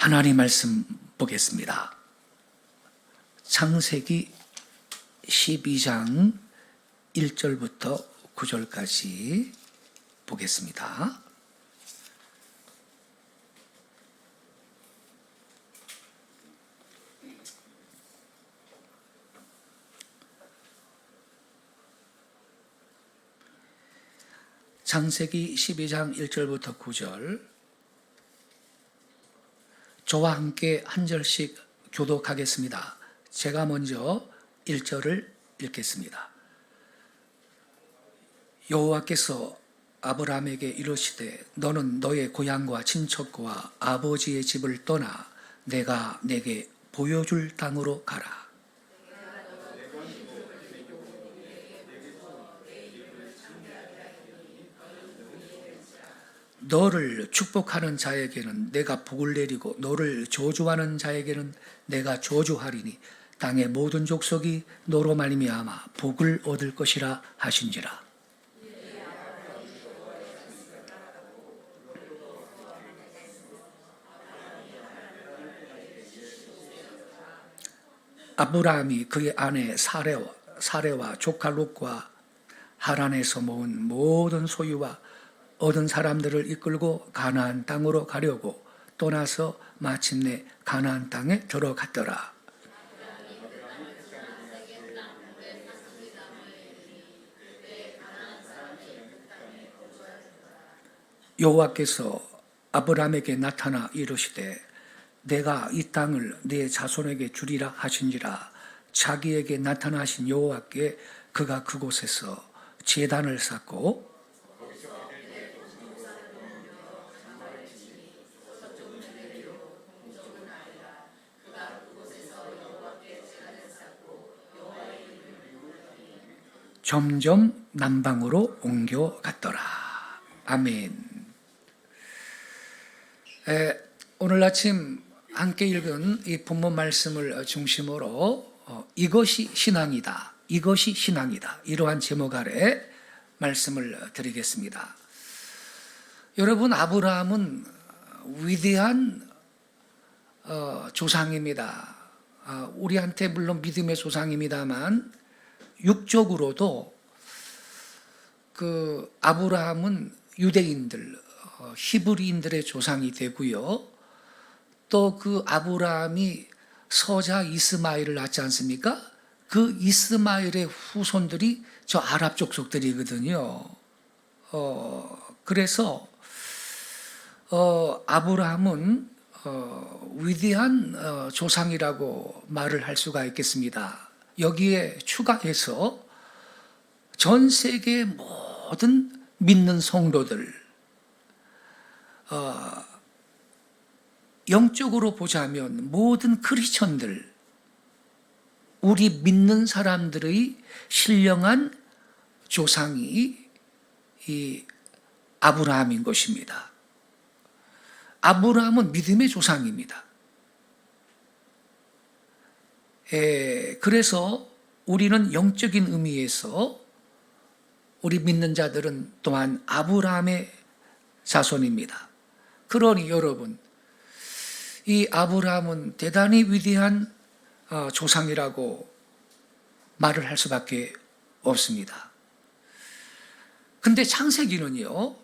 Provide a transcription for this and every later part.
하나님 말씀 보겠습니다. 창세기 12장 1절부터 9절까지 보겠습니다. 창세기 12장 1절부터 9절, 저와 함께 한 절씩 교독하겠습니다. 제가 먼저 1절을 읽겠습니다. 여호와께서 아브라함에게 이르시되 너는 너의 고향과 친척과 아버지의 집을 떠나 내가 내게 보여줄 땅으로 가라. 너를 축복하는 자에게는 내가 복을 내리고 너를 저주하는 자에게는 내가 저주하리니 땅의 모든 족속이 너로 말미암아 복을 얻을 것이라 하신지라. 아브라함이 그의 아내 사레와 조카 롯과 하란에서 모은 모든 소유와 얻은 사람들을 이끌고 가나안 땅으로 가려고 떠나서 마침내 가나안 땅에 들어갔더라. 여호와께서 아브라함에게 나타나 이르시되 내가 이 땅을 네 자손에게 주리라 하신지라. 자기에게 나타나신 여호와께 그가 그곳에서 제단을 쌓고 점점 남방으로 옮겨갔더라. 아멘. 오늘 아침 함께 읽은 이 본문 말씀을 중심으로 이것이 신앙이다, 이것이 신앙이다, 이러한 제목 아래 말씀을 드리겠습니다. 여러분, 아브라함은 위대한 조상입니다. 우리한테 물론 믿음의 조상입니다만 육적으로도 그 아브라함은 유대인들, 히브리인들의 조상이 되고요. 또 그 아브라함이 서자 이스마엘을 낳지 않습니까? 그 이스마엘의 후손들이 저 아랍 족속들이거든요. 그래서 아브라함은 위대한 조상이라고 말을 할 수가 있겠습니다. 여기에 추가해서 전 세계의 모든 믿는 성도들, 영적으로 보자면 모든 크리스천들, 우리 믿는 사람들의 신령한 조상이 이 아브라함인 것입니다. 아브라함은 믿음의 조상입니다. 그래서 우리는 영적인 의미에서 우리 믿는 자들은 또한 아브라함의 자손입니다. 그러니 여러분, 이 아브라함은 대단히 위대한 조상이라고 말을 할 수밖에 없습니다. 근데 창세기는요,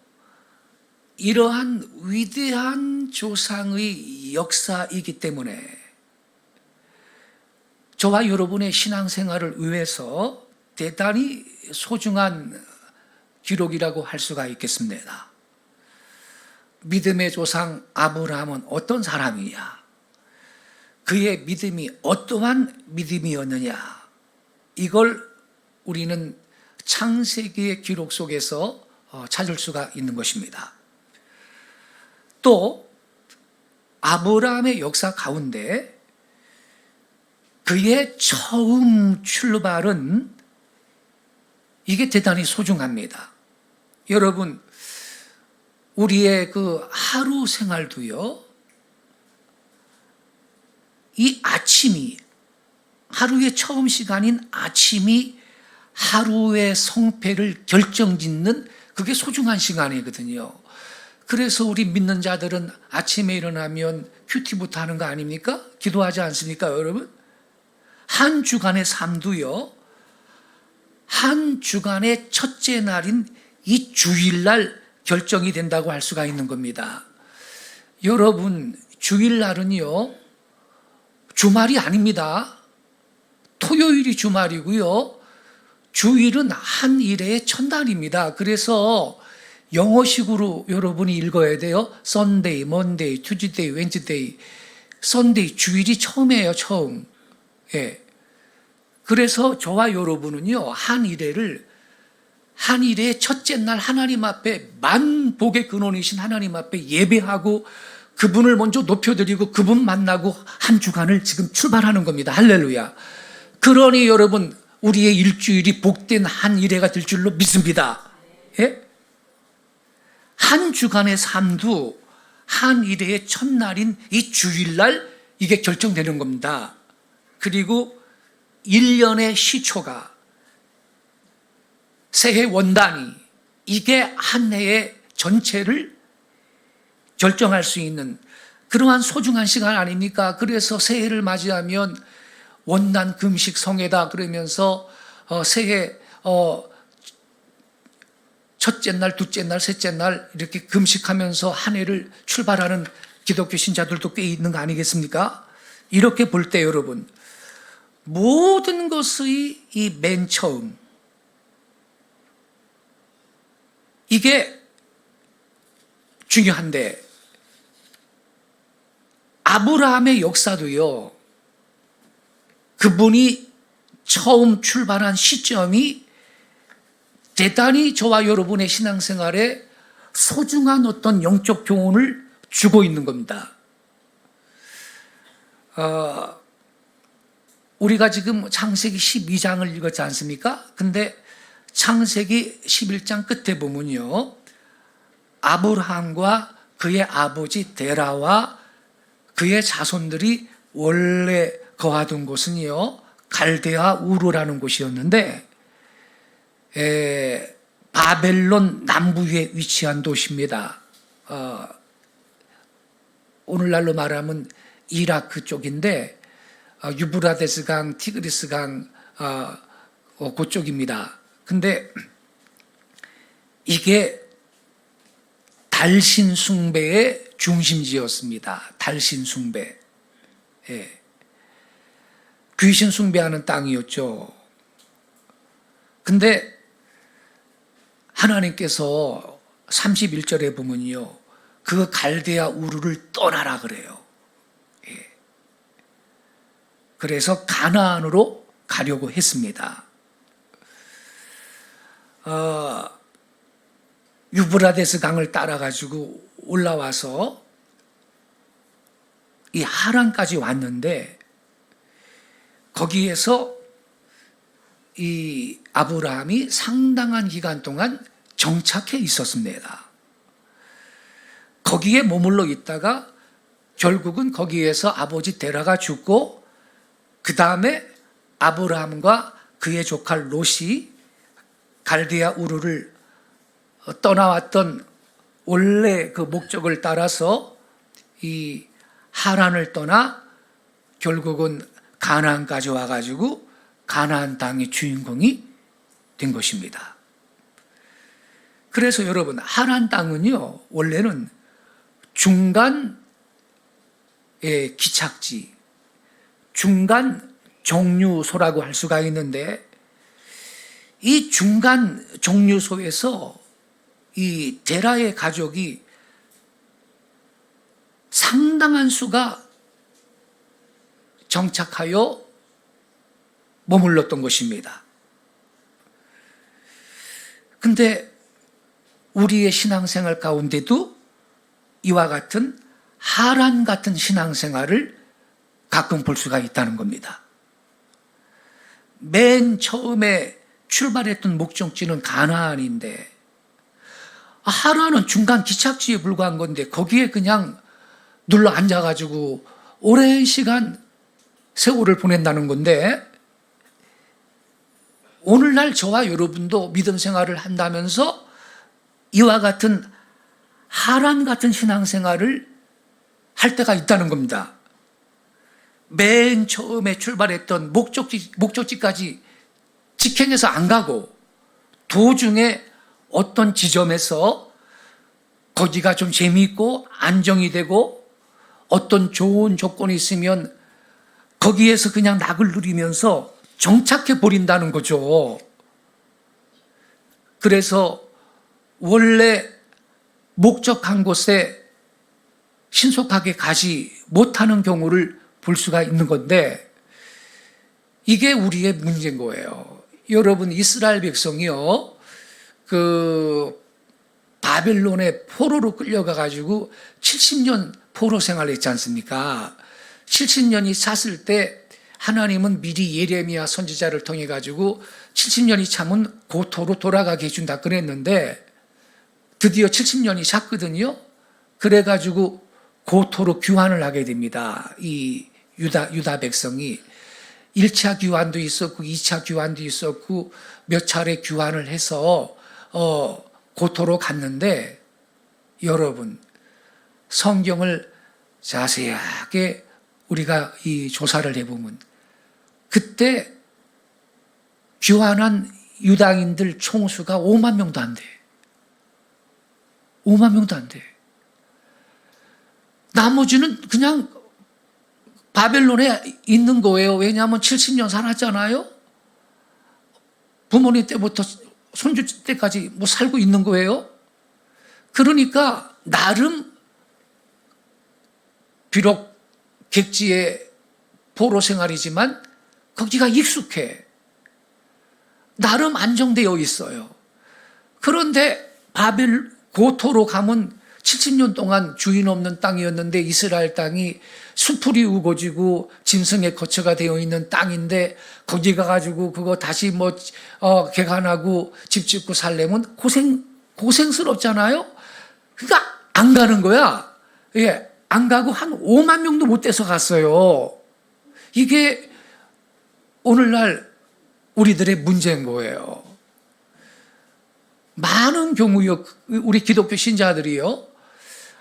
이러한 위대한 조상의 역사이기 때문에 저와 여러분의 신앙생활을 위해서 대단히 소중한 기록이라고 할 수가 있겠습니다. 믿음의 조상 아브라함은 어떤 사람이냐? 그의 믿음이 어떠한 믿음이었느냐? 이걸 우리는 창세기의 기록 속에서 찾을 수가 있는 것입니다. 또 아브라함의 역사 가운데 그의 처음 출발은 이게 대단히 소중합니다. 여러분, 우리의 그 하루 생활도요, 이 아침이, 하루의 처음 시간인 아침이 하루의 성패를 결정짓는 그게 소중한 시간이거든요. 그래서 우리 믿는 자들은 아침에 일어나면 큐티부터 하는 거 아닙니까? 기도하지 않습니까, 여러분? 한 주간의 삶도요, 한 주간의 첫째 날인 이 주일날 결정이 된다고 할 수가 있는 겁니다. 여러분, 주일날은요, 주말이 아닙니다. 토요일이 주말이고요. 주일은 한 일의 첫날입니다. 그래서 영어식으로 여러분이 읽어야 돼요. Sunday, Monday, Tuesday, Wednesday. Sunday, 주일이 처음이에요, 처음. 예. 그래서 저와 여러분은요, 한 일의 첫째 날 하나님 앞에 만복의 근원이신 하나님 앞에 예배하고 그분을 먼저 높여드리고 그분 만나고 한 주간을 지금 출발하는 겁니다. 할렐루야. 그러니 여러분, 우리의 일주일이 복된 한 일회가 될 줄로 믿습니다. 예? 한 주간의 삶도 한 일회의 첫날인 이 주일날 이게 결정되는 겁니다. 그리고 1년의 시초가 새해 원단이 이게 한 해의 전체를 결정할 수 있는 그러한 소중한 시간 아닙니까? 그래서 새해를 맞이하면 원단 금식 성회다 그러면서 새해 첫째 날, 둘째 날, 셋째 날 이렇게 금식하면서 한 해를 출발하는 기독교 신자들도 꽤 있는 거 아니겠습니까? 이렇게 볼 때 여러분, 모든 것의 이 맨 처음, 이게 중요한데, 아브라함의 역사도요, 그분이 처음 출발한 시점이 대단히 저와 여러분의 신앙생활에 소중한 어떤 영적 교훈을 주고 있는 겁니다. 우리가 지금 창세기 12장을 읽었지 않습니까? 근데 창세기 11장 끝에 보면요, 아브라함과 그의 아버지 데라와 그의 자손들이 원래 거하던 곳은요, 갈대아 우르라는 곳이었는데 바벨론 남부에 위치한 도시입니다. 오늘날로 말하면 이라크 쪽인데 유브라데스강, 티그리스강 그쪽입니다. 근데 이게 달신 숭배의 중심지였습니다. 달신 숭배. 예. 귀신 숭배하는 땅이었죠. 근데 하나님께서 31절에 보면요, 그 갈대아 우르를 떠나라 그래요. 예. 그래서 가나안으로 가려고 했습니다. 유브라데스 강을 따라가지고 올라와서 이 하란까지 왔는데 거기에서 이 아브라함이 상당한 기간 동안 정착해 있었습니다. 거기에 머물러 있다가 결국은 거기에서 아버지 데라가 죽고 그 다음에 아브라함과 그의 조카 롯이 갈대아 우르를 떠나왔던 원래 그 목적을 따라서 이 하란을 떠나 결국은 가나안까지 와가지고 가나안 땅의 주인공이 된 것입니다. 그래서 여러분, 하란 땅은요, 원래는 중간의 기착지, 중간 종류소라고 할 수가 있는데, 이 중간 종류소에서 이 데라의 가족이 상당한 수가 정착하여 머물렀던 것입니다. 근데 우리의 신앙생활 가운데도 이와 같은 하란 같은 신앙생활을 가끔 볼 수가 있다는 겁니다. 맨 처음에 출발했던 목적지는 가나안인데 하란은 중간 기착지에 불과한 건데 거기에 그냥 눌러 앉아가지고 오랜 시간 세월을 보낸다는 건데, 오늘날 저와 여러분도 믿음 생활을 한다면서 이와 같은 하란 같은 신앙생활을 할 때가 있다는 겁니다. 맨 처음에 출발했던 목적지까지 직행해서 안 가고 도중에 어떤 지점에서 거기가 좀 재미있고 안정이 되고 어떤 좋은 조건이 있으면 거기에서 그냥 낙을 누리면서 정착해 버린다는 거죠. 그래서 원래 목적한 곳에 신속하게 가지 못하는 경우를 볼 수가 있는 건데, 이게 우리의 문제인 거예요. 여러분, 이스라엘 백성이요, 바벨론의 포로로 끌려가가지고 70년 포로 생활을 했지 않습니까? 70년이 찼을 때 하나님은 미리 예레미야 선지자를 통해 가지고 70년이 차면 고토로 돌아가게 해준다 그랬는데 드디어 70년이 찼거든요. 그래가지고 고토로 귀환을 하게 됩니다. 이 유다 백성이 1차 귀환도 있었고 2차 귀환도 있었고 몇 차례 귀환을 해서 고토로 갔는데, 여러분, 성경을 자세하게 우리가 이 조사를 해보면 그때 귀환한 유다인들 총수가 5만 명도 안 돼. 5만 명도 안 돼. 나머지는 그냥 바벨론에 있는 거예요. 왜냐하면 70년 살았잖아요. 부모님 때부터 손주 때까지 뭐 살고 있는 거예요. 그러니까 나름 비록 객지의 포로 생활이지만 거기가 익숙해. 나름 안정되어 있어요. 그런데 고토로 가면 70년 동안 주인 없는 땅이었는데 이스라엘 땅이 수풀이 우거지고 짐승의 거처가 되어 있는 땅인데 거기 가가지고 그거 다시 개간하고 집 짓고 살려면 고생스럽잖아요. 그러니까 안 가는 거야. 예, 안 가고 한 5만 명도 못 돼서 갔어요. 이게 오늘날 우리들의 문제인 거예요. 많은 경우요, 우리 기독교 신자들이요,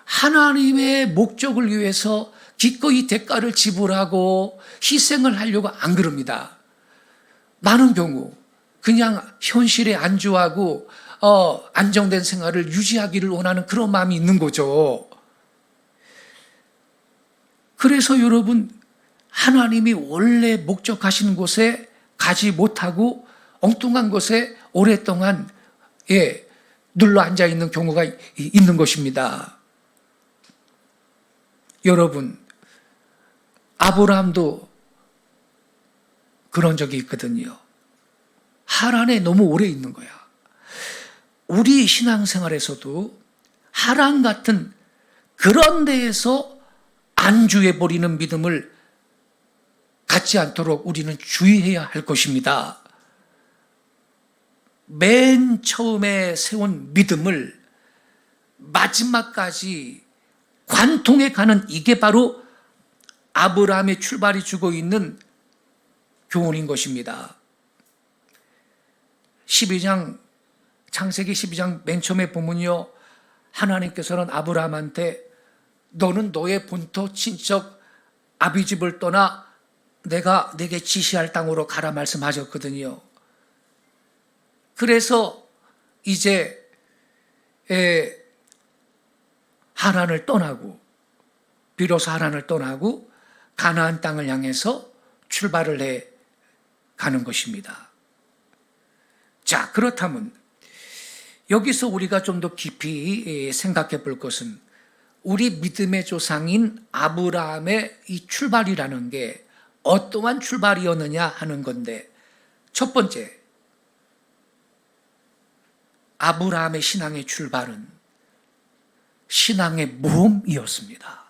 하나님의 목적을 위해서 기꺼이 대가를 지불하고 희생을 하려고 안 그럽니다. 많은 경우 그냥 현실에 안주하고 안정된 생활을 유지하기를 원하는 그런 마음이 있는 거죠. 그래서 여러분, 하나님이 원래 목적하신 곳에 가지 못하고 엉뚱한 곳에 오랫동안 눌러 앉아 있는 경우가 있는 것입니다. 여러분, 아브라함도 그런 적이 있거든요. 하란에 너무 오래 있는 거야. 우리 신앙생활에서도 하란 같은 그런 데에서 안주해버리는 믿음을 갖지 않도록 우리는 주의해야 할 것입니다. 맨 처음에 세운 믿음을 마지막까지 관통해 가는, 이게 바로 아브라함의 출발이 주고 있는 교훈인 것입니다. 창세기 12장 맨 처음에 보면요, 하나님께서는 아브라함한테 너는 너의 본토 친척 아비집을 떠나 내가 내게 지시할 땅으로 가라 말씀하셨거든요. 그래서 이제 하란을 떠나고, 비로소 하란을 떠나고 가나안 땅을 향해서 출발을 해 가는 것입니다. 자, 그렇다면 여기서 우리가 좀 더 깊이 생각해 볼 것은 우리 믿음의 조상인 아브라함의 이 출발이라는 게 어떠한 출발이었느냐 하는 건데, 첫 번째, 아브라함의 신앙의 출발은 신앙의 모험이었습니다.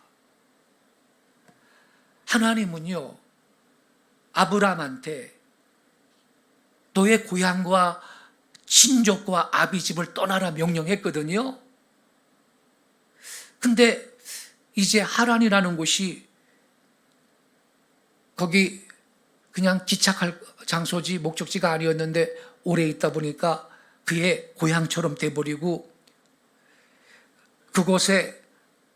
하나님은요, 아브라함한테 너의 고향과 친족과 아비집을 떠나라 명령했거든요. 근데 이제 하란이라는 곳이 거기 그냥 기착할 장소지 목적지가 아니었는데 오래 있다 보니까 그의 고향처럼 돼버리고, 그곳에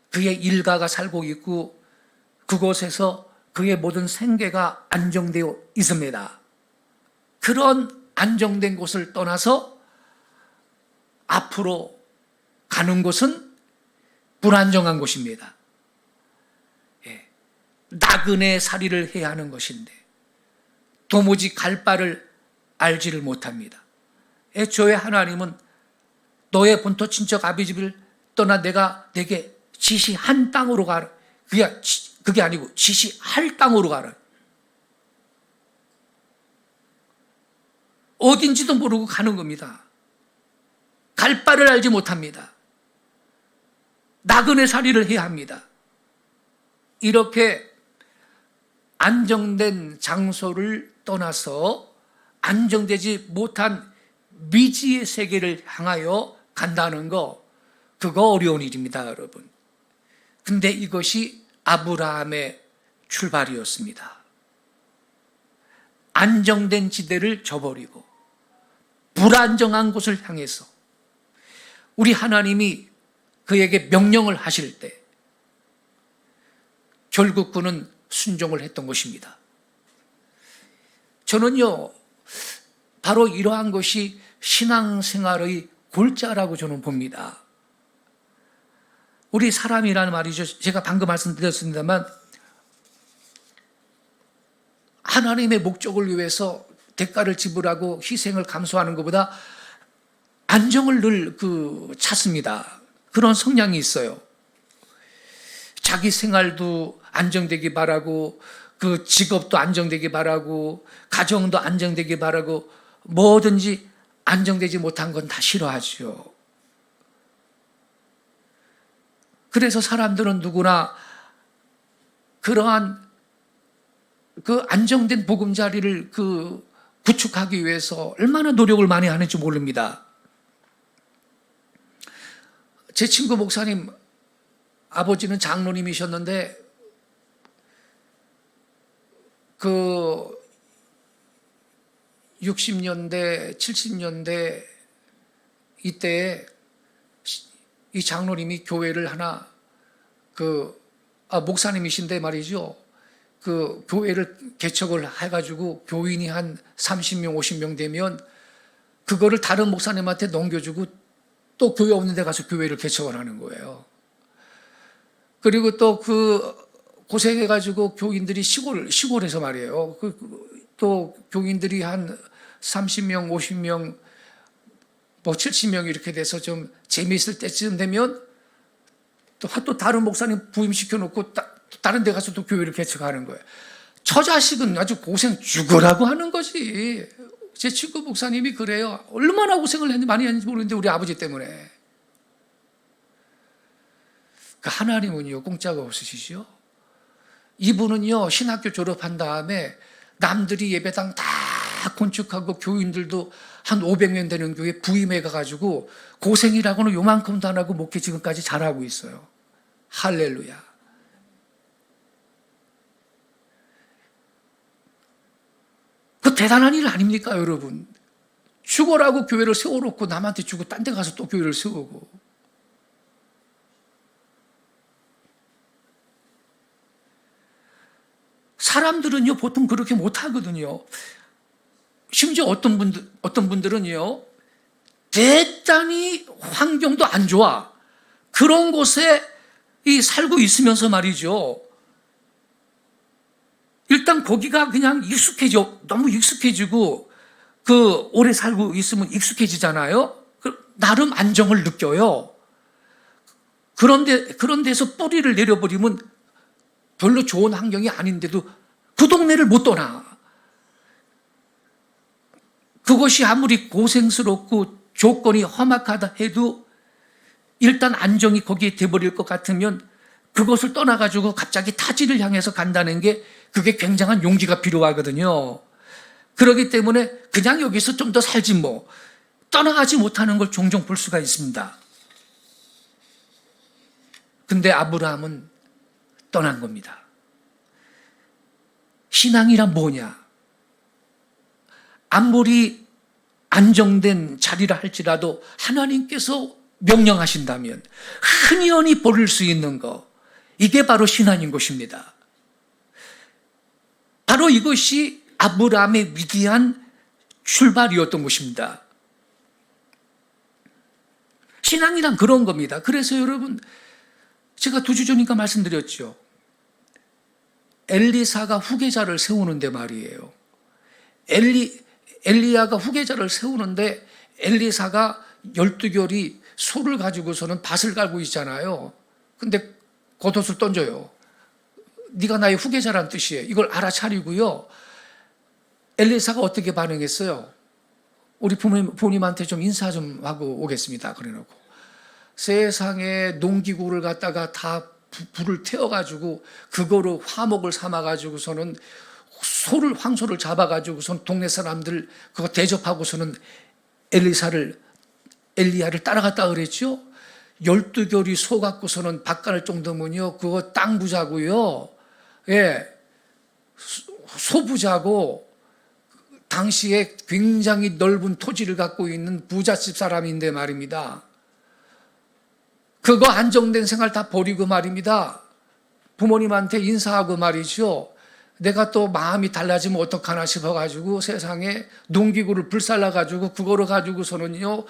그의 일가가 살고 있고 그곳에서 그의 모든 생계가 안정되어 있습니다. 그런 안정된 곳을 떠나서 앞으로 가는 곳은 불안정한 곳입니다. 나그네 살이를 해야 하는 것인데 도무지 갈 바를 알지를 못합니다. 애초에 하나님은 너의 본토 친척 아비 집을 떠나 내가 내게 지시한 땅으로 가라. 그게 아니고 지시할 땅으로 가라. 어딘지도 모르고 가는 겁니다. 갈 바를 알지 못합니다. 나그네 살이를 해야 합니다. 이렇게 안정된 장소를 떠나서 안정되지 못한 미지의 세계를 향하여 간다는 거, 그거 어려운 일입니다, 여러분. 근데 이것이 아브라함의 출발이었습니다. 안정된 지대를 저버리고 불안정한 곳을 향해서 우리 하나님이 그에게 명령을 하실 때 결국 그는 순종을 했던 것입니다. 저는요, 바로 이러한 것이 신앙생활의 골자라고 저는 봅니다. 우리 사람이라는 말이죠. 제가 방금 말씀드렸습니다만 하나님의 목적을 위해서 대가를 지불하고 희생을 감수하는 것보다 안정을 늘 찾습니다. 그런 성향이 있어요. 자기 생활도 안정되기 바라고 그 직업도 안정되기 바라고 가정도 안정되기 바라고 뭐든지 안정되지 못한 건 다 싫어하죠. 그래서 사람들은 누구나 그러한 그 안정된 보금자리를 구축하기 위해서 얼마나 노력을 많이 하는지 모릅니다. 제 친구 목사님 아버지는 장로님이셨는데 그 60년대, 70년대 이때에 이 장로님이 교회를 하나 목사님이신데 말이죠. 그 교회를 개척을 해가지고 교인이 한 30명, 50명 되면 그거를 다른 목사님한테 넘겨주고 또 교회 없는 데 가서 교회를 개척을 하는 거예요. 그리고 또 고생해가지고 교인들이 시골에서 말이에요. 또 교인들이 한 30명, 50명, 70명 이렇게 돼서 좀 재미있을 때쯤 되면 또 다른 목사님 부임시켜 놓고 다른 데 가서 또 교회를 개척하는 거예요. 저 자식은 아주 고생 죽으라고 하는 거지. 제 친구 목사님이 그래요. 얼마나 고생을 많이 했는지 모르는데 우리 아버지 때문에. 하나님은요 공짜가 없으시죠. 이분은요 신학교 졸업한 다음에 남들이 예배당 다 건축하고 교인들도 한 500명 되는 교회 부임해 가가지고 고생이라고는 요만큼도 안 하고 목회 지금까지 잘하고 있어요. 할렐루야. 그 대단한 일 아닙니까, 여러분? 죽어라고 교회를 세워놓고 남한테 주고 딴 데 가서 또 교회를 세우고. 사람들은요 보통 그렇게 못하거든요. 심지어 어떤 분들은요 대단히 환경도 안 좋아. 그런 곳에 살고 있으면서 말이죠. 일단 거기가 그냥 너무 익숙해지고 오래 살고 있으면 익숙해지잖아요. 나름 안정을 느껴요. 그런 데서 뿌리를 내려버리면 별로 좋은 환경이 아닌데도 그 동네를 못 떠나. 그것이 아무리 고생스럽고 조건이 험악하다 해도 일단 안정이 거기에 돼버릴 것 같으면 그것을 떠나가지고 갑자기 타지를 향해서 간다는 게 그게 굉장한 용기가 필요하거든요. 그렇기 때문에 그냥 여기서 좀 더 살지 뭐. 떠나가지 못하는 걸 종종 볼 수가 있습니다. 근데 아브라함은 떠난 겁니다. 신앙이란 뭐냐? 아무리 안정된 자리라 할지라도 하나님께서 명령하신다면 흔히 버릴 수 있는 거, 이게 바로 신앙인 것입니다. 바로 이것이 아브라함의 위대한 출발이었던 것입니다. 신앙이란 그런 겁니다. 그래서 여러분, 제가 2주 전인가 말씀드렸죠. 엘리사가 후계자를 세우는데 말이에요. 엘리야가 후계자를 세우는데 엘리사가 12결이 소를 가지고서는 밭을 갈고 있잖아요. 근데 겉옷을 던져요. 네가 나의 후계자란 뜻이에요. 이걸 알아차리고요. 엘리사가 어떻게 반응했어요? 우리 부모님한테 좀 인사 좀 하고 오겠습니다. 그래놓고 세상에 농기구를 갖다가 다 불을 태워가지고 그거로 화목을 삼아가지고서는 황소를 잡아가지고서는 동네 사람들 그거 대접하고서는 엘리야를 따라갔다 그랬죠. 12결이 소 갖고서는 밭 갈 정도면요, 그거 땅 부자고요. 예, 소 부자고, 당시에 굉장히 넓은 토지를 갖고 있는 부잣집 사람인데 말입니다. 그거 안정된 생활 다 버리고 말입니다. 부모님한테 인사하고 말이죠. 내가 또 마음이 달라지면 어떡하나 싶어가지고 세상에 농기구를 불살라가지고 그거를 가지고서는요,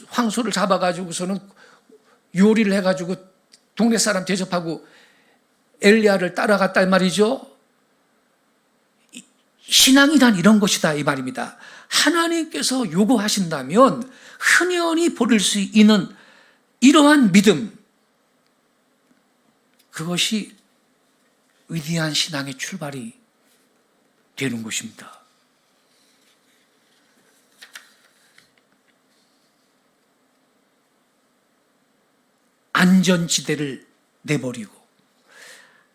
황소를 잡아가지고서는 요리를 해가지고 동네 사람 대접하고 엘리야를 따라갔다 이 말이죠. 신앙이란 이런 것이다 이 말입니다. 하나님께서 요구하신다면 흔히 버릴 수 있는 이러한 믿음, 그것이 위대한 신앙의 출발이 되는 것입니다. 안전지대를 내버리고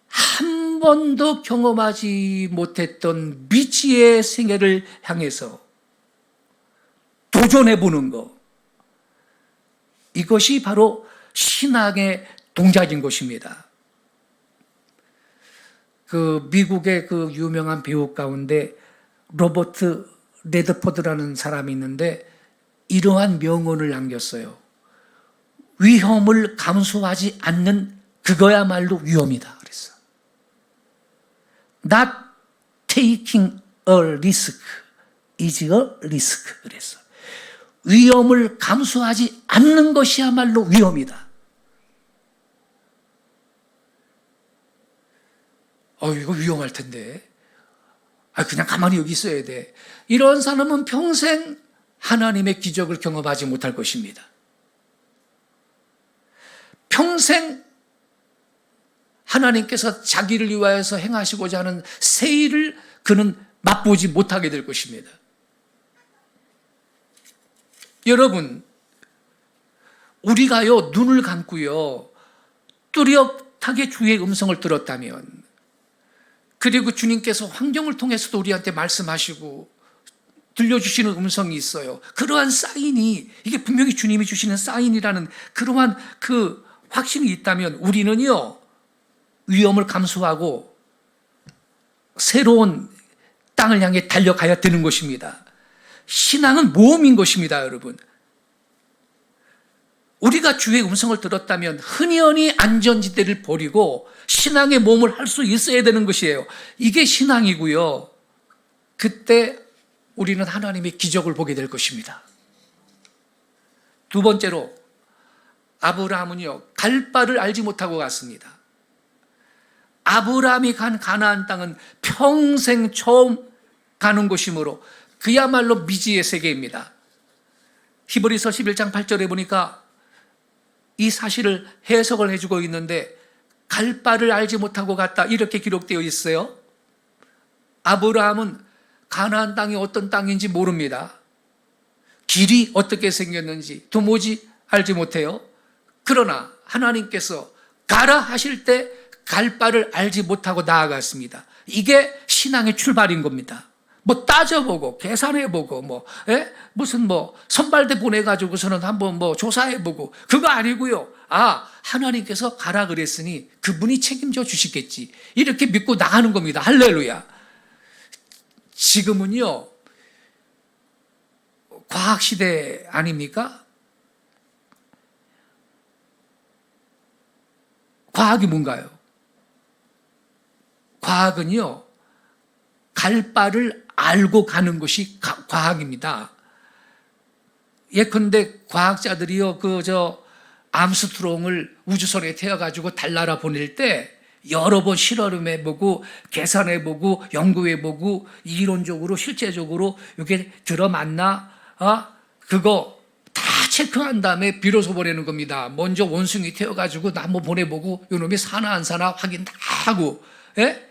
한 번도 경험하지 못했던 미지의 생애를 향해서 도전해보는 것, 이것이 바로 신앙의 동작인 것입니다. 그 미국의 그 유명한 배우 가운데 로버트 레드포드라는 사람이 있는데 이러한 명언을 남겼어요. 위험을 감수하지 않는 그거야말로 위험이다 그랬어. Not taking a risk is a risk 그랬어. 위험을 감수하지 않는 것이야말로 위험이다. 이거 위험할 텐데. 그냥 가만히 여기 있어야 돼. 이런 사람은 평생 하나님의 기적을 경험하지 못할 것입니다. 평생 하나님께서 자기를 위하여서 행하시고자 하는 새 일을 그는 맛보지 못하게 될 것입니다. 여러분, 우리가요, 눈을 감고요, 뚜렷하게 주의 음성을 들었다면, 그리고 주님께서 환경을 통해서도 우리한테 말씀하시고 들려주시는 음성이 있어요. 그러한 사인이, 이게 분명히 주님이 주시는 사인이라는 그러한 그 확신이 있다면 우리는요, 위험을 감수하고 새로운 땅을 향해 달려가야 되는 것입니다. 신앙은 모험인 것입니다, 여러분. 우리가 주의 음성을 들었다면 흔히 안전지대를 버리고 신앙의 모험을 할 수 있어야 되는 것이에요. 이게 신앙이고요. 그때 우리는 하나님의 기적을 보게 될 것입니다. 두 번째로, 아브라함은요, 갈 바를 알지 못하고 갔습니다. 아브라함이 간 가나안 땅은 평생 처음 가는 곳이므로 그야말로 미지의 세계입니다. 히브리서 11장 8절에 보니까 이 사실을 해석을 해주고 있는데, 갈 바를 알지 못하고 갔다 이렇게 기록되어 있어요. 아브라함은 가나안 땅이 어떤 땅인지 모릅니다. 길이 어떻게 생겼는지 도무지 알지 못해요. 그러나 하나님께서 가라 하실 때 갈 바를 알지 못하고 나아갔습니다. 이게 신앙의 출발인 겁니다. 뭐 따져보고 계산해보고 무슨 선발대 보내가지고서는 한번 조사해보고 그거 아니고요. 하나님께서 가라 그랬으니 그분이 책임져 주시겠지, 이렇게 믿고 나가는 겁니다. 할렐루야. 지금은요, 과학시대 아닙니까? 과학이 뭔가요? 과학은요, 갈 바를 알고 가는 것이 과학입니다. 예컨대 과학자들이요, 암스트롱을 우주선에 태워가지고 달나라 보낼 때 여러 번 실험해보고 계산해보고 연구해보고 이론적으로 실제적으로 이게 들어맞나 그거 다 체크한 다음에 비로소 보내는 겁니다. 먼저 원숭이 태워가지고 나 한번 보내보고 이놈이 사나 안 사나 확인 다 하고, 예?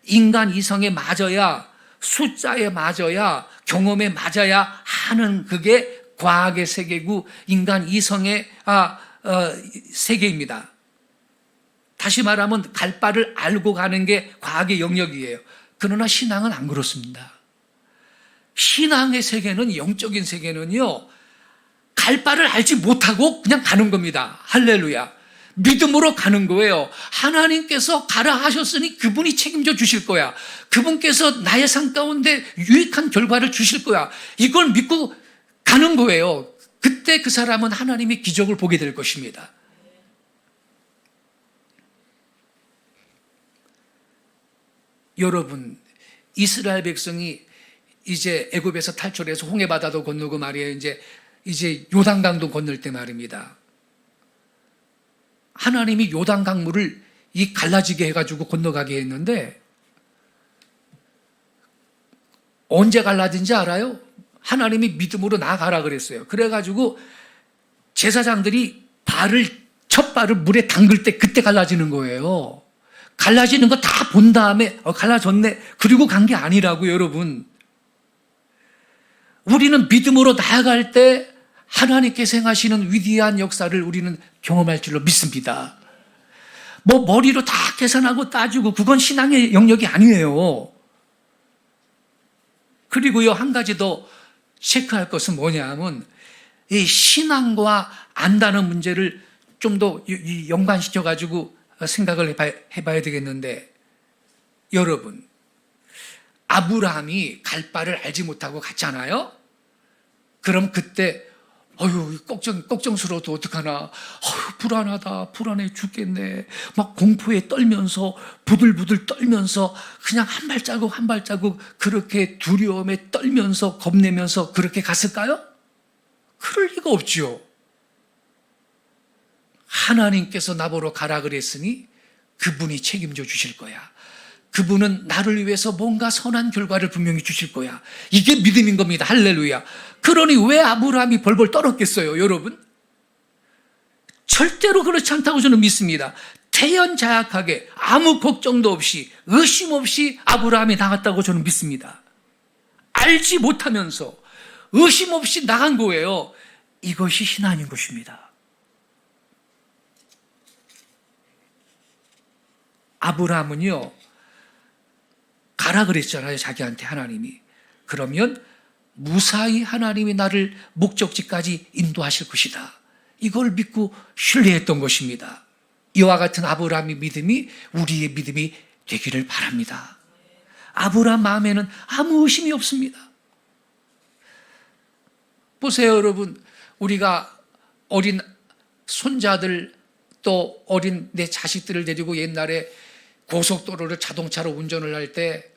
인간 이성에 맞아야, 숫자에 맞아야, 경험에 맞아야 하는 그게 과학의 세계고 인간 이성의 세계입니다. 다시 말하면 갈 바를 알고 가는 게 과학의 영역이에요. 그러나 신앙은 안 그렇습니다. 신앙의 세계는, 영적인 세계는요, 갈 바를 알지 못하고 그냥 가는 겁니다. 할렐루야. 믿음으로 가는 거예요. 하나님께서 가라 하셨으니 그분이 책임져 주실 거야. 그분께서 나의 삶 가운데 유익한 결과를 주실 거야. 이걸 믿고 가는 거예요. 그때 그 사람은 하나님의 기적을 보게 될 것입니다. 여러분, 이스라엘 백성이 이제 애굽에서 탈출해서 홍해바다도 건너고 말이에요. 이제 요단강도 건널 때 말입니다. 하나님이 요단강물을 갈라지게 해가지고 건너가게 했는데 언제 갈라진지 알아요? 하나님이 믿음으로 나가라 그랬어요. 그래가지고 제사장들이 첫 발을 물에 담글 때 그때 갈라지는 거예요. 갈라지는 거 다 본 다음에 갈라졌네. 그리고 간 게 아니라고요, 여러분. 우리는 믿음으로 나아갈 때 하나님께서 행하시는 위대한 역사를 우리는 경험할 줄로 믿습니다. 머리로 다 계산하고 따지고 그건 신앙의 영역이 아니에요. 그리고요, 한 가지 더 체크할 것은 뭐냐 하면 이 신앙과 안다는 문제를 좀 더 연관시켜가지고 생각을 해봐야 되겠는데, 여러분, 아브라함이 갈 바를 알지 못하고 갔잖아요? 그럼 그때 걱정스러워도 어떡하나, 불안해 죽겠네, 막 공포에 떨면서 부들부들 떨면서 그냥 한 발자국 그렇게 두려움에 떨면서 겁내면서 그렇게 갔을까요? 그럴 리가 없죠. 하나님께서 나보러 가라 그랬으니 그분이 책임져 주실 거야. 그분은 나를 위해서 뭔가 선한 결과를 분명히 주실 거야. 이게 믿음인 겁니다. 할렐루야. 그러니 왜 아브라함이 벌벌 떨었겠어요, 여러분? 절대로 그렇지 않다고 저는 믿습니다. 태연자약하게 아무 걱정도 없이 의심 없이 아브라함이 나갔다고 저는 믿습니다. 알지 못하면서 의심 없이 나간 거예요. 이것이 신앙인 것입니다. 아브라함은요, 가라 그랬잖아요, 자기한테 하나님이. 그러면 무사히 하나님이 나를 목적지까지 인도하실 것이다. 이걸 믿고 신뢰했던 것입니다. 이와 같은 아브라함의 믿음이 우리의 믿음이 되기를 바랍니다. 아브라함 마음에는 아무 의심이 없습니다. 보세요, 여러분. 우리가 어린 손자들 또 어린 내 자식들을 데리고 옛날에 고속도로를 자동차로 운전을 할 때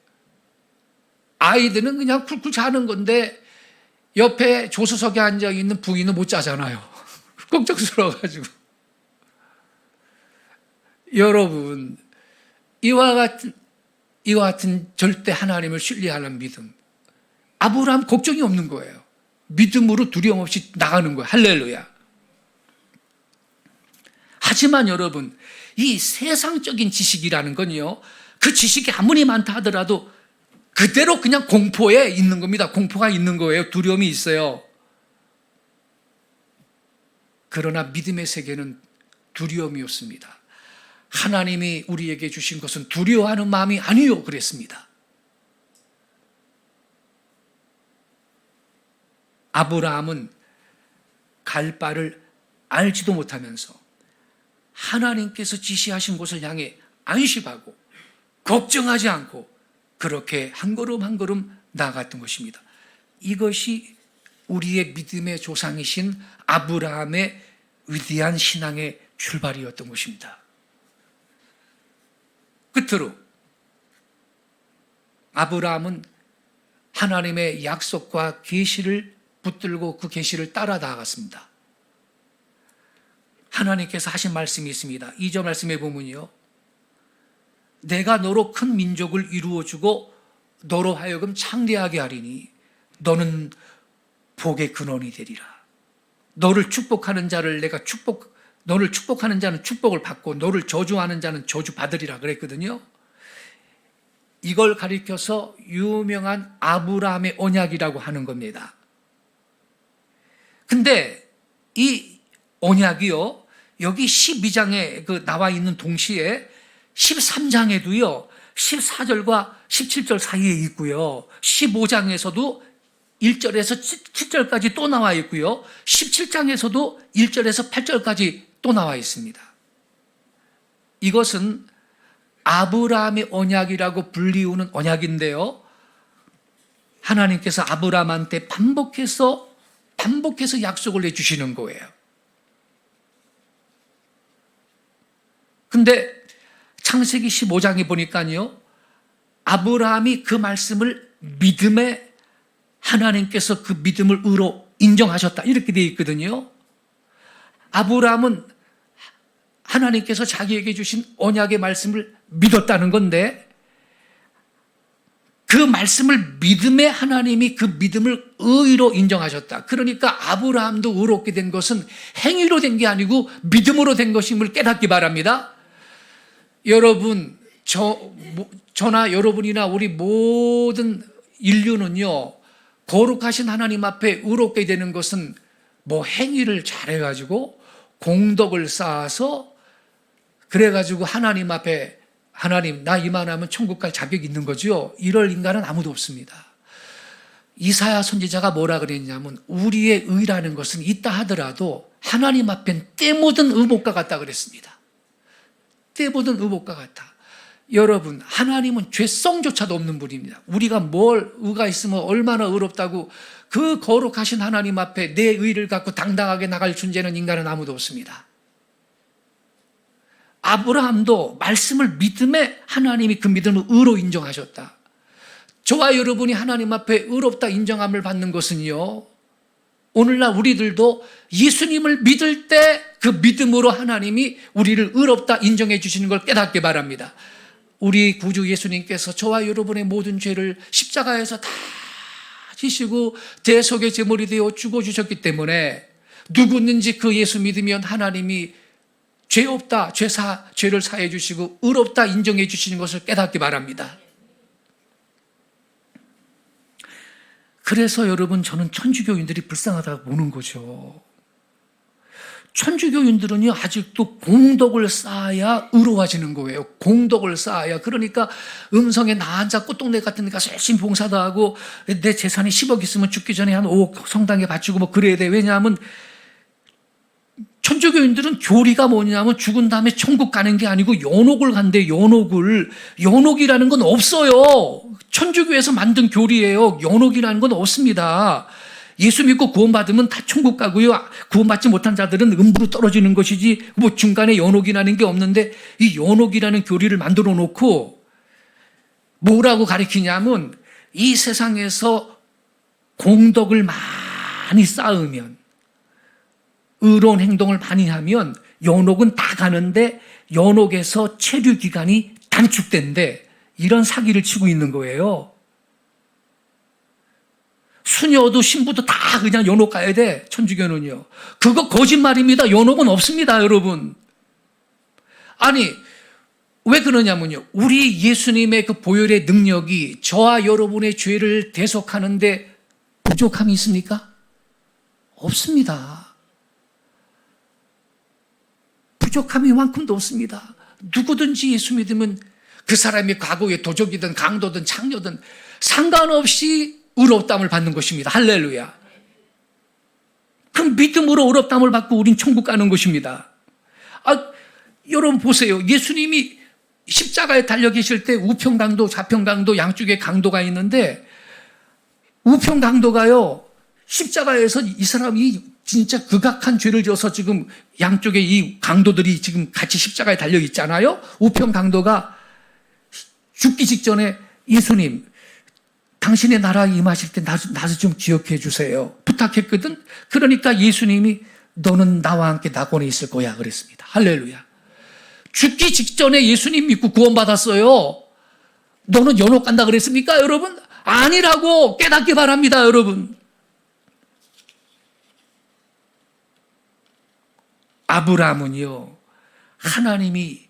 아이들은 그냥 쿨쿨 자는 건데 옆에 조수석에 앉아있는 부인은 못 자잖아요. 걱정스러워가지고. 여러분, 이와 같은 절대 하나님을 신뢰하는 믿음. 아브라함 걱정이 없는 거예요. 믿음으로 두려움 없이 나가는 거예요. 할렐루야. 하지만 여러분, 이 세상적인 지식이라는 건요, 그 지식이 아무리 많다 하더라도 그대로 그냥 공포에 있는 겁니다. 공포가 있는 거예요. 두려움이 있어요. 그러나 믿음의 세계는 두려움이 없습니다. 하나님이 우리에게 주신 것은 두려워하는 마음이 아니요 그랬습니다. 아브라함은 갈 바를 알지도 못하면서 하나님께서 지시하신 곳을 향해 안심하고 걱정하지 않고 그렇게 한 걸음 한 걸음 나아갔던 것입니다. 이것이 우리의 믿음의 조상이신 아브라함의 위대한 신앙의 출발이었던 것입니다. 끝으로 아브라함은 하나님의 약속과 계시를 붙들고 그 계시를 따라 나아갔습니다. 하나님께서 하신 말씀이 있습니다. 2절 말씀에 보면요, 내가 너로 큰 민족을 이루어주고 너로 하여금 창대하게 하리니 너는 복의 근원이 되리라. 너를 축복하는 자를 너를 축복하는 자는 축복을 받고 너를 저주하는 자는 저주 받으리라 그랬거든요. 이걸 가리켜서 유명한 아브라함의 언약이라고 하는 겁니다. 근데 이 언약이요, 여기 12장에 나와 있는 동시에 13장에도요, 14절과 17절 사이에 있고요, 15장에서도 1절에서 7절까지 또 나와 있고요, 17장에서도 1절에서 8절까지 또 나와 있습니다. 이것은 아브라함의 언약이라고 불리우는 언약인데요, 하나님께서 아브라함한테 반복해서 약속을 해주시는 거예요. 근데 창세기 15장에 보니까요, 아브라함이 그 말씀을 믿음에 하나님께서 그 믿음을 의로 인정하셨다 이렇게 되어 있거든요. 아브라함은 하나님께서 자기에게 주신 언약의 말씀을 믿었다는 건데, 그 말씀을 믿음에 하나님이 그 믿음을 의로 인정하셨다. 그러니까 아브라함도 의롭게 된 것은 행위로 된 게 아니고 믿음으로 된 것임을 깨닫기 바랍니다. 여러분, 저나 여러분이나 우리 모든 인류는요, 거룩하신 하나님 앞에 의롭게 되는 것은 행위를 잘해가지고 공덕을 쌓아서 그래가지고 하나님 앞에 하나님 나 이만하면 천국 갈 자격이 있는 거죠. 이럴 인간은 아무도 없습니다. 이사야 선지자가 뭐라 그랬냐면, 우리의 의라는 것은 있다 하더라도 하나님 앞엔 때 묻은 의복과 같다 그랬습니다. 때 묻은 의복과 같다. 여러분, 하나님은 죄성조차도 없는 분입니다. 우리가 뭘 의가 있으면 얼마나 의롭다고 그 거룩하신 하나님 앞에 내 의를 갖고 당당하게 나갈 존재는 인간은 아무도 없습니다. 아브라함도 말씀을 믿음에 하나님이 그 믿음을 의로 인정하셨다. 저와 여러분이 하나님 앞에 의롭다 인정함을 받는 것은요, 오늘날 우리들도 예수님을 믿을 때 그 믿음으로 하나님이 우리를 의롭다 인정해 주시는 걸 깨닫기 바랍니다. 우리 구주 예수님께서 저와 여러분의 모든 죄를 십자가에서 다 지시고 대속의 제물이 되어 죽어주셨기 때문에 누구든지 그 예수 믿으면 하나님이 죄 없다, 죄를 사해 주시고 의롭다 인정해 주시는 것을 깨닫기 바랍니다. 그래서 여러분, 저는 천주교인들이 불쌍하다고 보는 거죠. 천주교인들은요, 아직도 공덕을 쌓아야 의로워지는 거예요. 공덕을 쌓아야. 그러니까 음성에 나 앉아 꽃동네 같은 데 가서 열심히 봉사도 하고, 내 재산이 10억 있으면 죽기 전에 한 5억 성당에 바치고 그래야 돼. 왜냐하면 천주교인들은 교리가 뭐냐면 죽은 다음에 천국 가는 게 아니고 연옥을 간대. 연옥이라는 건 없어요. 천주교에서 만든 교리예요. 연옥이라는 건 없습니다. 예수 믿고 구원받으면 다 천국 가고요, 구원받지 못한 자들은 음부로 떨어지는 것이지 중간에 연옥이라는 게 없는데, 이 연옥이라는 교리를 만들어 놓고 뭐라고 가르치냐면, 이 세상에서 공덕을 많이 쌓으면, 의로운 행동을 많이 하면 연옥은 다 가는데 연옥에서 체류 기간이 단축된대. 이런 사기를 치고 있는 거예요. 수녀도 신부도 다 그냥 연옥 가야 돼, 천주교는요. 그거 거짓말입니다. 연옥은 없습니다, 여러분. 아니, 왜 그러냐면요, 우리 예수님의 그 보혈의 능력이 저와 여러분의 죄를 대속하는데 부족함이 있습니까? 없습니다. 부족함이 이만큼도 없습니다. 누구든지 예수 믿으면 그 사람이 과거의 도적이든 강도든 창녀든 상관없이 의롭다함을 받는 것입니다. 할렐루야. 그럼 믿음으로 의롭다함을 받고 우린 천국 가는 것입니다. 여러분 보세요. 예수님이 십자가에 달려 계실 때 우평강도 좌평강도 양쪽에 강도가 있는데, 우평강도가요, 십자가에서 이 사람이 진짜 극악한 죄를 지어서 지금 양쪽에 이 강도들이 지금 같이 십자가에 달려 있잖아요. 우평강도가 죽기 직전에 예수님, 당신의 나라 임하실 때 나도 좀 기억해 주세요. 부탁했거든. 그러니까 예수님이 너는 나와 함께 낙원에 있을 거야 그랬습니다. 할렐루야. 죽기 직전에 예수님 믿고 구원받았어요. 너는 연옥 간다 그랬습니까, 여러분? 아니라고 깨닫기 바랍니다, 여러분. 아브라함은요, 하나님이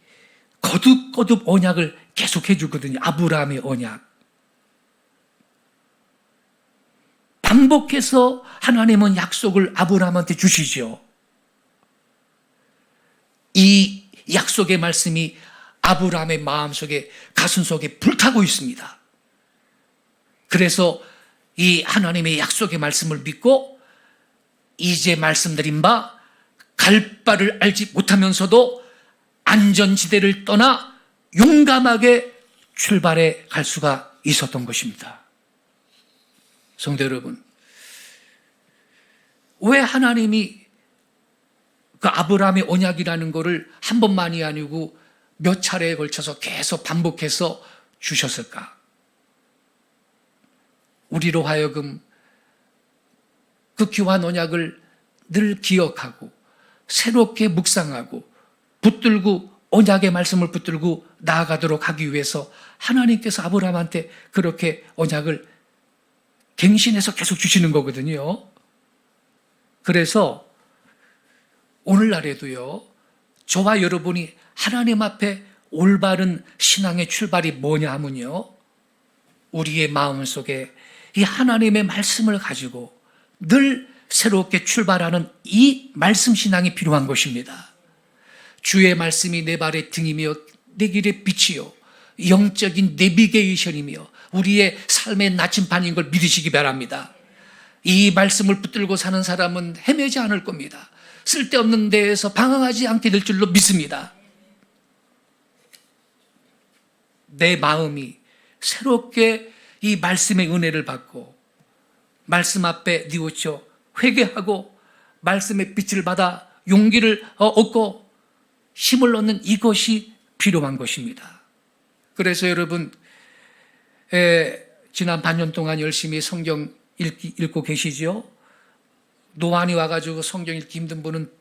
거듭거듭 언약을 계속해 주거든요. 아브라함의 언약. 반복해서 하나님은 약속을 아브라함한테 주시죠. 이 약속의 말씀이 아브라함의 마음속에, 가슴속에 불타고 있습니다. 그래서 이 하나님의 약속의 말씀을 믿고 이제 말씀드린 바 갈 바를 알지 못하면서도 안전지대를 떠나 용감하게 출발해 갈 수가 있었던 것입니다. 성도 여러분, 왜 하나님이 그 아브라함의 언약이라는 것을 한 번만이 아니고 몇 차례에 걸쳐서 계속 반복해서 주셨을까? 우리로 하여금 그 귀한 언약을 늘 기억하고 새롭게 묵상하고 붙들고 언약의 말씀을 붙들고 나아가도록 하기 위해서 하나님께서 아브라함한테 그렇게 언약을 갱신해서 계속 주시는 거거든요. 그래서 오늘날에도요, 저와 여러분이 하나님 앞에 올바른 신앙의 출발이 뭐냐 하면요, 우리의 마음속에 이 하나님의 말씀을 가지고 늘 새롭게 출발하는 이 말씀 신앙이 필요한 것입니다. 주의 말씀이 내 발의 등이며 내 길의 빛이요 영적인 내비게이션이며 우리의 삶의 나침반인 걸 믿으시기 바랍니다. 이 말씀을 붙들고 사는 사람은 헤매지 않을 겁니다. 쓸데없는 데에서 방황하지 않게 될 줄로 믿습니다. 내 마음이 새롭게 이 말씀의 은혜를 받고 말씀 앞에 뉘우쳐 회개하고 말씀의 빛을 받아 용기를 얻고 힘을 얻는 이것이 필요한 것입니다. 그래서 여러분, 지난 반년 동안 열심히 성경 읽고 계시죠? 노안이 와가지고 성경 읽기 힘든 분은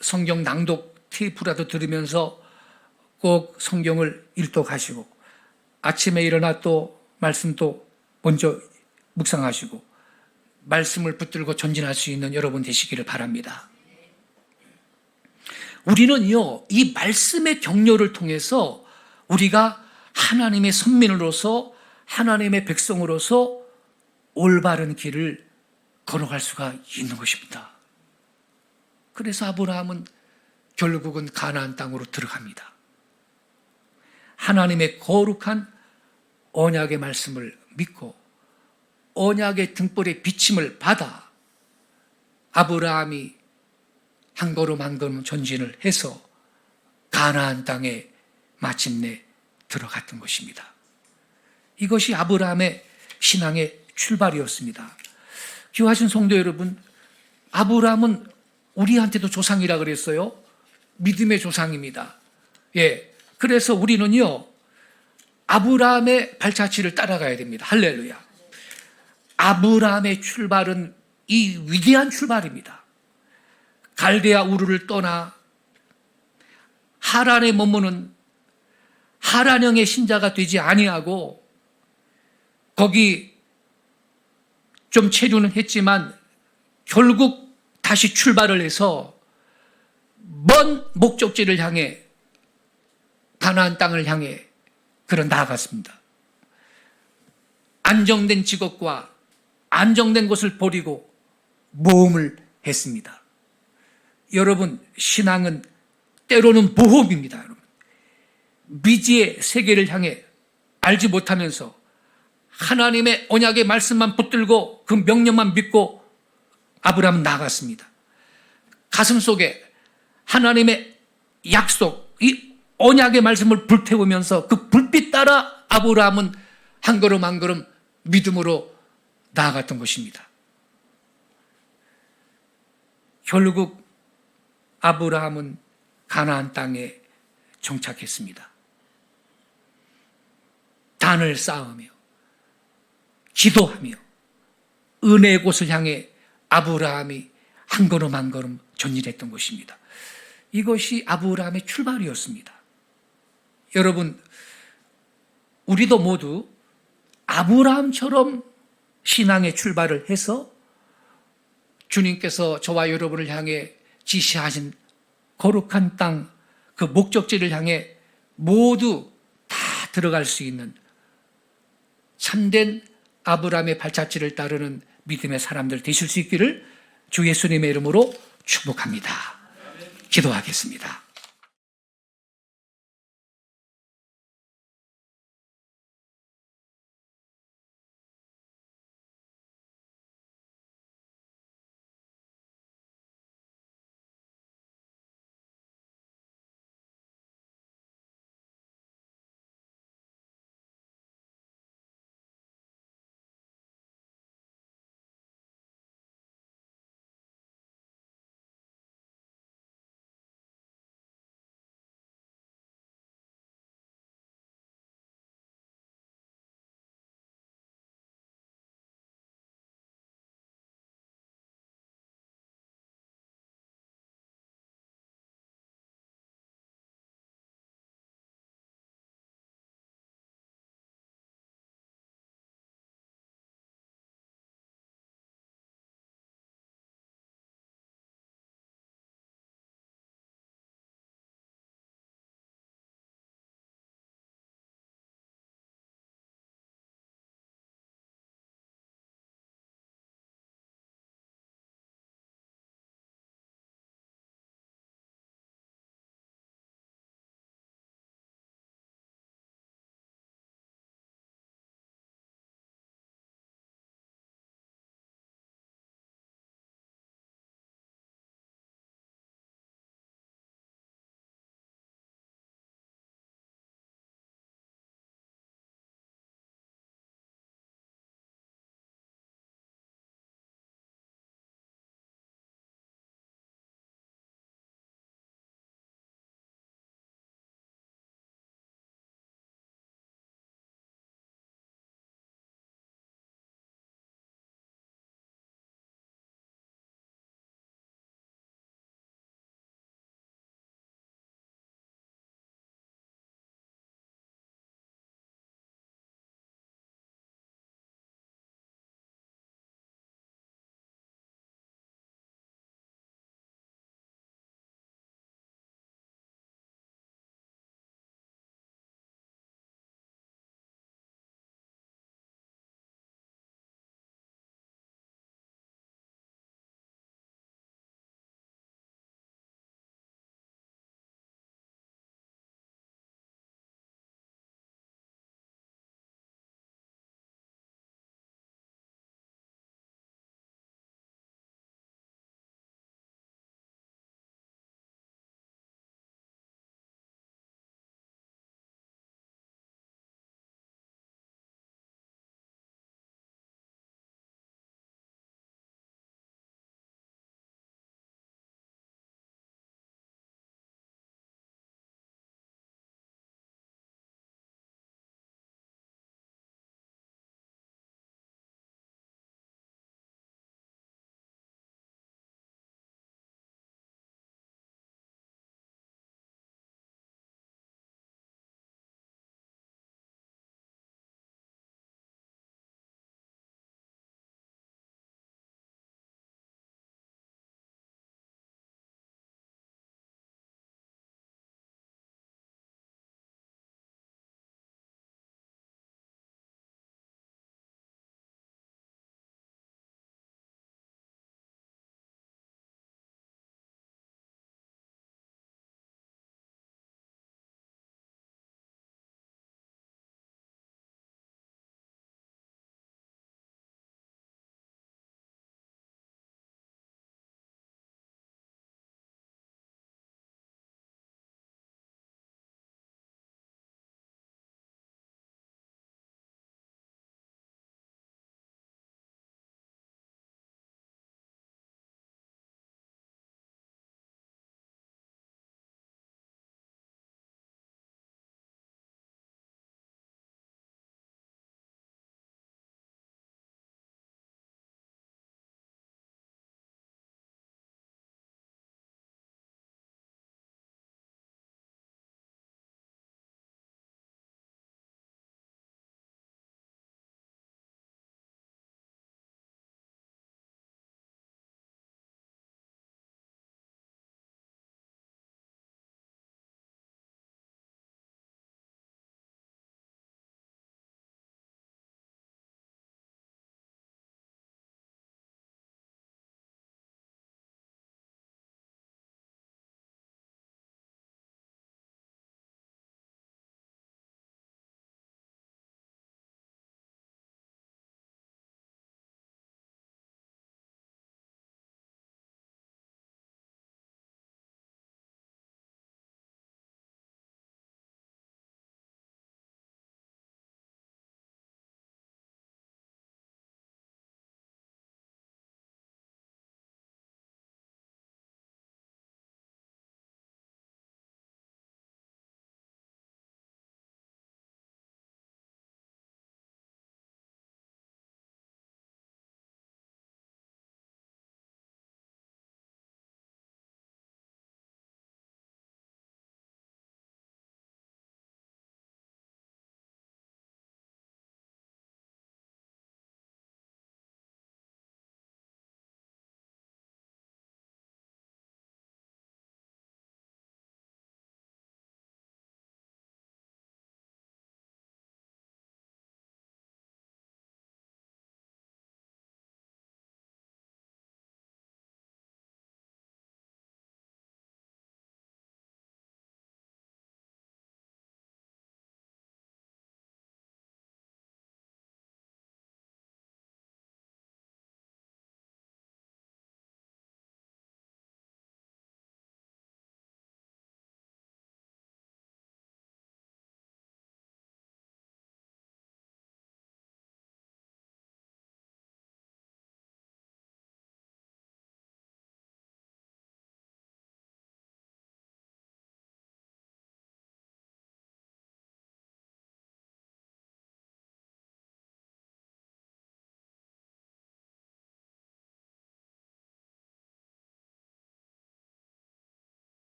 성경 낭독 테이프라도 들으면서 꼭 성경을 읽도가시고 아침에 일어나 또 말씀 또 먼저 묵상하시고 말씀을 붙들고 전진할 수 있는 여러분 되시기를 바랍니다. 우리는요, 이 말씀의 격려를 통해서 우리가 하나님의 선민으로서 하나님의 백성으로서 올바른 길을 걸어갈 수가 있는 것입니다. 그래서 아브라함은 결국은 가나안 땅으로 들어갑니다. 하나님의 거룩한 언약의 말씀을 믿고 언약의 등불의 비침을 받아 아브라함이 한 걸음 한 걸음 전진을 해서 가나안 땅에 마침내 들어갔던 것입니다. 이것이 아브라함의 신앙의 출발이었습니다. 귀하신 성도 여러분, 아브라함은 우리한테도 조상이라 그랬어요. 믿음의 조상입니다. 예, 그래서 우리는요, 아브라함의 발자취를 따라가야 됩니다. 할렐루야. 아브라함의 출발은 이 위대한 출발입니다. 갈대아 우르를 떠나 하란에 머무는 하란형의 신자가 되지 아니하고 거기 좀 체류는 했지만 결국 다시 출발을 해서 먼 목적지를 향해 가나안 땅을 향해 그런 나아갔습니다. 안정된 직업과 안정된 곳을 버리고 모험을 했습니다. 여러분, 신앙은 때로는 모험입니다. 여러분, 미지의 세계를 향해 알지 못하면서 하나님의 언약의 말씀만 붙들고 그 명령만 믿고 아브라함은 나아갔습니다. 가슴속에 하나님의 약속, 이 언약의 말씀을 불태우면서 그 불빛 따라 아브라함은 한 걸음 한 걸음 믿음으로 나아갔던 것입니다. 결국 아브라함은 가나안 땅에 정착했습니다. 산을 쌓으며 기도하며 은혜의 곳을 향해 아브라함이 한 걸음 한 걸음 전진했던 것입니다. 이것이 아브라함의 출발이었습니다. 여러분, 우리도 모두 아브라함처럼 신앙의 출발을 해서 주님께서 저와 여러분을 향해 지시하신 거룩한 땅, 그 목적지를 향해 모두 다 들어갈 수 있는 참된 아브라함의 발자취를 따르는 믿음의 사람들 되실 수 있기를 주 예수님의 이름으로 축복합니다. 기도하겠습니다.